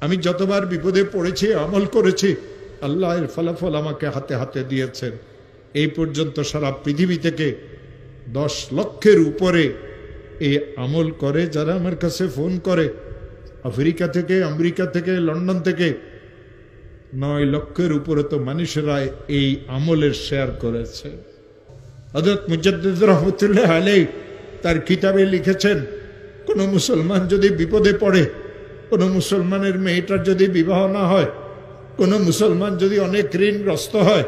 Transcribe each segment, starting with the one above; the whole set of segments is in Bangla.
আমি যতবার বিপদে পড়েছি, আমল করেছি, আল্লাহ এর ফলাফল আমাকে হাতে হাতে দিয়েছেন। এই পর্যন্ত সারা পৃথিবী থেকে 10 লক্ষের উপরে এই আমল করে যারা আমার কাছে ফোন করে। আফ্রিকা থেকে, আমেরিকা থেকে, লন্ডন থেকে 9 লক্ষের উপরে তো মানুষেরা এই আমলের শেয়ার করেছে। হযরত মুজাদ্দিদ রহমতুল্লাহ আলাইহি তার কিতাবে লিখেছেন, কোন মুসলমান যদি বিপদে পড়ে, কোন মুসলমানের মেয়েটার যদি বিবাহ না হয়, কোন মুসলমান যদি অনেক ঋণগ্রস্ত হয়,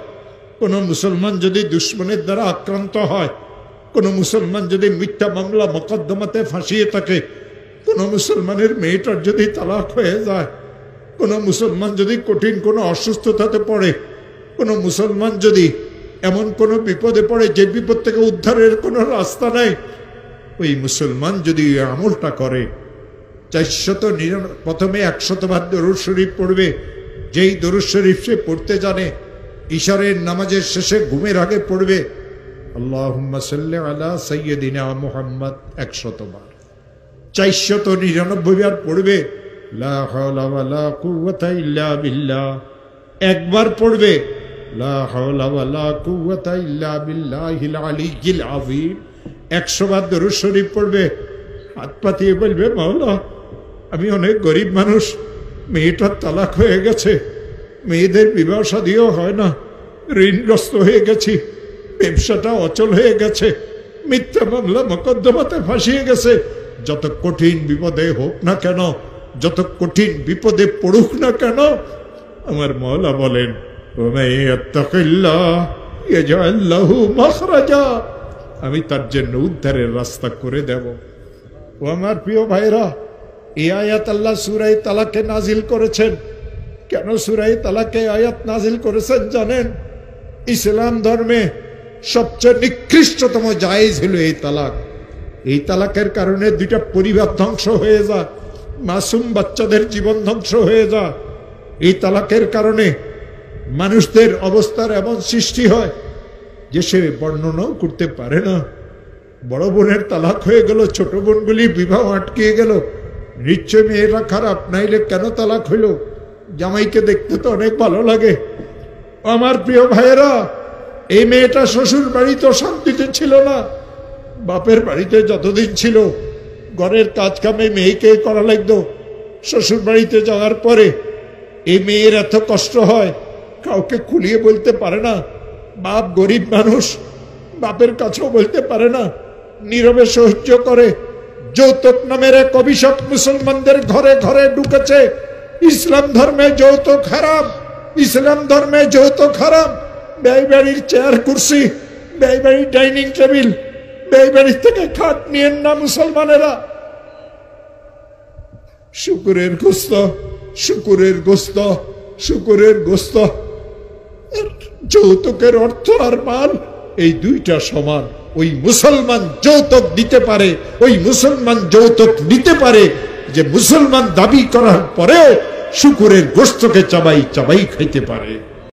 কোন মুসলমান যদি দুশ্মনের দ্বারা আক্রান্ত হয়, কোন মুসলমান যদি মিথ্যা মামলা মোকদ্দমাতে ফাঁসিয়ে থাকে, কোন মুসলমানের মেয়েটার যদি তালাক হয়ে যায়, কোন মুসলমান যদি কঠিন কোনো অসুস্থতাতে পড়ে, কোন মুসলমান যদি এমন কোন বিপদে পড়ে যে বিপদ থেকে উদ্ধারের কোনো রাস্তা নাই, ওই মুসলমান যদি আমলটা করে, 499 প্রথমে 100 বার দরুদ শরীফ পড়বে। যেই দরুদ শরীফ সে পড়তে জানে, ইশারের নামাজের শেষে ঘুমের আগে পড়বে আল্লাহুম্মা সাল্লি আলা সাইয়্যিদিনা মুহাম্মদ 100 বার। 499 বার পড়বে লা হাওলা ওয়ালা কুওয়াতা ইল্লা বিল্লাহ। একবার পড়বে লা হাওলা ওয়ালা কুওয়াতা ইল্লা বিল্লাহিল আলিয়্যিল আযীম। 100 বার দরুদ শরীফ পড়বে, হাত পাতিয়ে বলবে, মাওলা আমি অনেক গরিব মানুষ, মেয়েটার তালাক হয়ে গেছে, মেয়েদের বিবাহ শাদীও হয় না, ঋণগ্রস্ত হয়ে গেছি, ব্যবসাটা অচল হয়ে গেছে, মিথ্যা মামলা মোকদ্দমাতে ফাঁসিয়ে গেছে। যত কঠিন বিপদে হোক না কেন, যত কঠিন বিপদে পড়ুক না কেন, আমার মওলা বলেন ইয়াজআল লাহু মাখরাজা, আমি তার জন্য উদ্ধারের রাস্তা করে দেব। ও আমার প্রিয় ভাইরা, এই আয়াত আল্লাহ সূরা তালাকে নাজিল করেছেন। কেন সূরা তালাকে আয়াত নাজিল করেছেন জানেন? ইসলাম ধর্মে সবচেয়ে নিকৃষ্টতম জায়েজ হলো এই তালাক। এই তালাকের কারণে 2টা পরিবার ধ্বংস হয়ে যায়, মাসুম বাচ্চাদের জীবন ধ্বংস হয়ে যায়। এই তালাকের কারণে মানুষদের অবস্থার এমন সৃষ্টি হয় যে সে বর্ণনাও করতে পারে না। বড় বোনের তালাক হয়ে গেল, ছোট বোনগুলি বিবাহ আটকে গেল। নিশ্চয় মেয়েরা খারাপ, নাইলে কেন তালাক হইল? জামাইকে দেখতে তো অনেক ভালো লাগে। আমার প্রিয় ভাইয়েরা, এই মেয়েটা শ্বশুর বাড়িতে শান্তিতে ছিল না, বাপের বাড়িতে যতদিন ছিল ঘরের কাজ কামে মেয়েকে করা লাগতো। শ্বশুর বাড়িতে যাওয়ার পরে এই মেয়ের এত কষ্ট হয়, কাউকে খুলিয়ে বলতে পারে না। বাপ গরিব মানুষ, বাপের কাছেও বলতে পারে না, নীরবে সহ্য করে। যৌতুক নামের এক অভিশাপ মুসলমানদের ঘরে ঘরে ঢুকেছে। ইসলাম ধর্মে যৌতুক হারাম, ইসলাম ধর্মে যৌতুক হারাম। ব্যয় বাড়ির চেয়ার কুর্সি, ব্যয় বাড়ির ডাইনিং টেবিল, ব্যয় বাড়ির থেকে খাট নিয়েন না মুসলমানেরা। শুকুরের গোস্ত, শুকুরের গোস্ত, শুকুরের গোস্ত। যৌতুকের অর্থ আর মাল এই 2টা সমান। ওই মুসলমান যৌতুক দিতে পারে, ওই মুসলমান যৌতুক নিতে পারে যে মুসলমান দাবি করার পরেও শুকুরের গোস্তকে চাবাই চাবাই খাইতে পারে।